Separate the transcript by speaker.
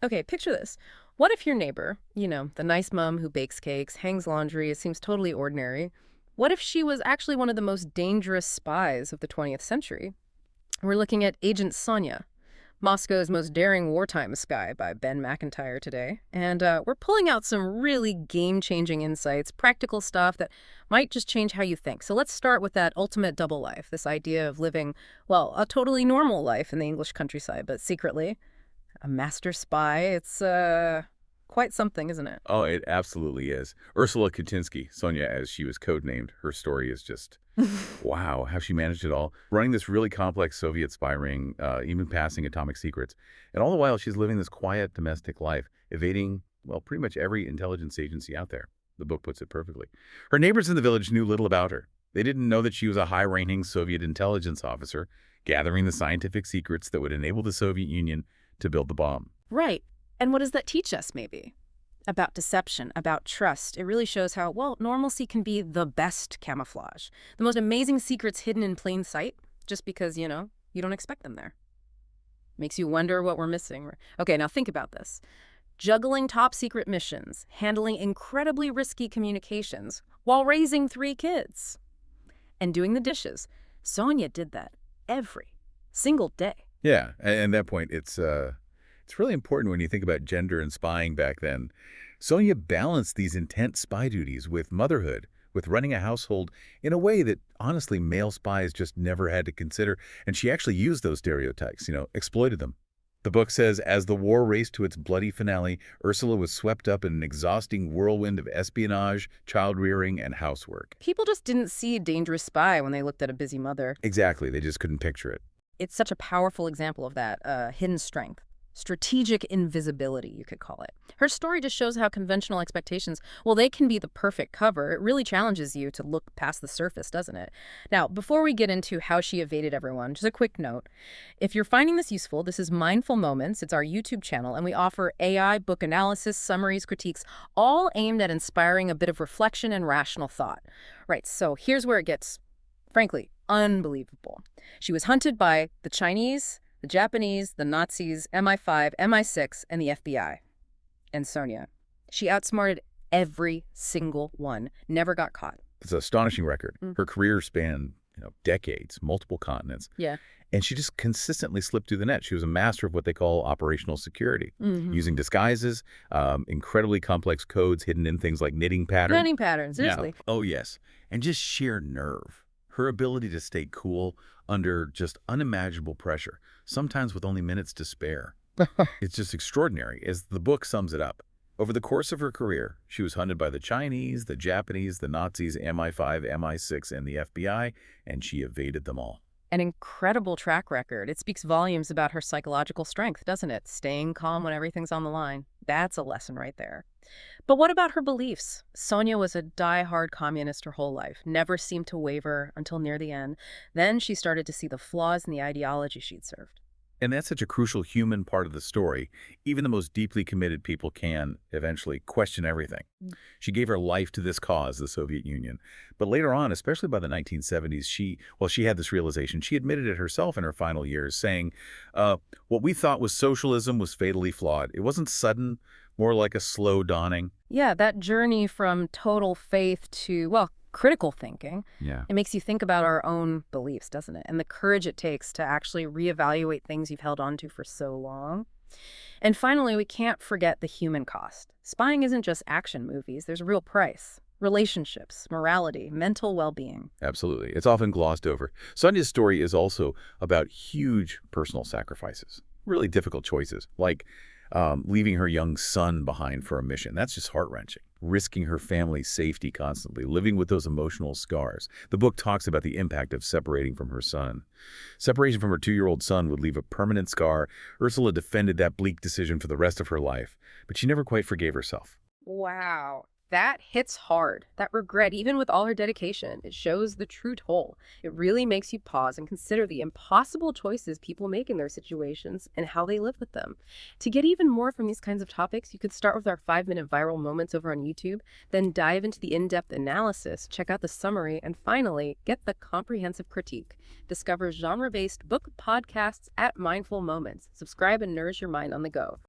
Speaker 1: Okay, picture this. What if your neighbor, the nice mom who bakes cakes, hangs laundry, it seems totally ordinary, what if she was actually one of the most dangerous spies of the 20th century? We're looking at Agent Sonya, Moscow's Most Daring Wartime Spy by Ben Macintyre today. And we're pulling out some really game-changing insights, practical stuff that might just change how you think. So let's start with that ultimate double life, this idea of living, well, a totally normal life in the English countryside, but secretly a master spy. It's quite something, isn't it?
Speaker 2: Oh, it absolutely is. Ursula Kuczynski, Sonya as she was codenamed, her story is just, wow, how she managed it all. Running this really complex Soviet spy ring, even passing atomic secrets. And all the while, she's living this quiet domestic life, evading, well, pretty much every intelligence agency out there. The book puts it perfectly. Her neighbors in the village knew little about her. They didn't know that she was a high-ranking Soviet intelligence officer, gathering the scientific secrets that would enable the Soviet Union to build the bomb.
Speaker 1: Right. And what does that teach us, maybe? About deception, about trust. It really shows how, well, normalcy can be the best camouflage. The most amazing secrets hidden in plain sight, just because, you don't expect them there. Makes you wonder what we're missing. Okay, now think about this. Juggling top secret missions, handling incredibly risky communications, while raising 3 kids. And doing the dishes. Sonya did that every single day.
Speaker 2: Yeah, and at that point, it's really important when you think about gender and spying back then. Sonya balanced these intense spy duties with motherhood, with running a household in a way that, honestly, male spies just never had to consider. And she actually used those stereotypes, exploited them. The book says, as the war raced to its bloody finale, Ursula was swept up in an exhausting whirlwind of espionage, child-rearing, and housework.
Speaker 1: People just didn't see a dangerous spy when they looked at a busy mother.
Speaker 2: Exactly, they just couldn't picture it.
Speaker 1: It's such a powerful example of that, hidden strength. Strategic invisibility, you could call it. Her story just shows how conventional expectations, well, they can be the perfect cover. It really challenges you to look past the surface, doesn't it? Now, before we get into how she evaded everyone, just a quick note. If you're finding this useful, this is Mindful Moments. It's our YouTube channel, and we offer AI, book analysis, summaries, critiques, all aimed at inspiring a bit of reflection and rational thought. Right, so here's where it gets, frankly, unbelievable. She was hunted by the Chinese, the Japanese, the Nazis, MI5, MI6, and the FBI. And Sonya. She outsmarted every single one, never got caught.
Speaker 2: It's an astonishing record. Her career spanned, decades, multiple continents.
Speaker 1: Yeah.
Speaker 2: And she just consistently slipped through the net. She was a master of what they call operational security, using disguises, incredibly complex codes hidden in things like knitting patterns.
Speaker 1: Knitting patterns, seriously.
Speaker 2: Yeah. Oh, yes. And just sheer nerve. Her ability to stay cool under just unimaginable pressure, sometimes with only minutes to spare. It's just extraordinary, as the book sums it up. Over the course of her career, she was hunted by the Chinese, the Japanese, the Nazis, MI5, MI6, and the FBI, and she evaded them all.
Speaker 1: An incredible track record. It speaks volumes about her psychological strength, doesn't it? Staying calm when everything's on the line. That's a lesson right there. But what about her beliefs? Sonya was a die-hard communist her whole life, never seemed to waver until near the end. Then she started to see the flaws in the ideology she'd served.
Speaker 2: And that's such a crucial human part of the story. Even the most deeply committed people can, eventually, question everything. She gave her life to this cause, the Soviet Union. But later on, especially by the 1970s, she had this realization. She admitted it herself in her final years, saying, what we thought was socialism was fatally flawed. It wasn't sudden, more like a slow dawning.
Speaker 1: Yeah, that journey from total faith to, well, critical thinking.
Speaker 2: Yeah.
Speaker 1: It makes you think about our own beliefs, doesn't it? And the courage it takes to actually reevaluate things you've held on to for so long. And finally, we can't forget the human cost. Spying isn't just action movies. There's a real price. Relationships, morality, mental well-being.
Speaker 2: Absolutely. It's often glossed over. Sonya's story is also about huge personal sacrifices, really difficult choices, like leaving her young son behind for a mission. That's just heart-wrenching. Risking her family's safety constantly, living with those emotional scars. The book talks about the impact of separating from her son. Separation from her 2-year-old son would leave a permanent scar. Ursula defended that bleak decision for the rest of her life, but she never quite forgave herself.
Speaker 1: Wow. That hits hard. That regret, even with all her dedication, it shows the true toll. It really makes you pause and consider the impossible choices people make in their situations and how they live with them. To get even more from these kinds of topics, you could start with our 5-minute viral moments over on YouTube, then dive into the in-depth analysis, check out the summary, and finally, get the comprehensive critique. Discover genre-based book podcasts at Mindful Moments. Subscribe and nourish your mind on the go.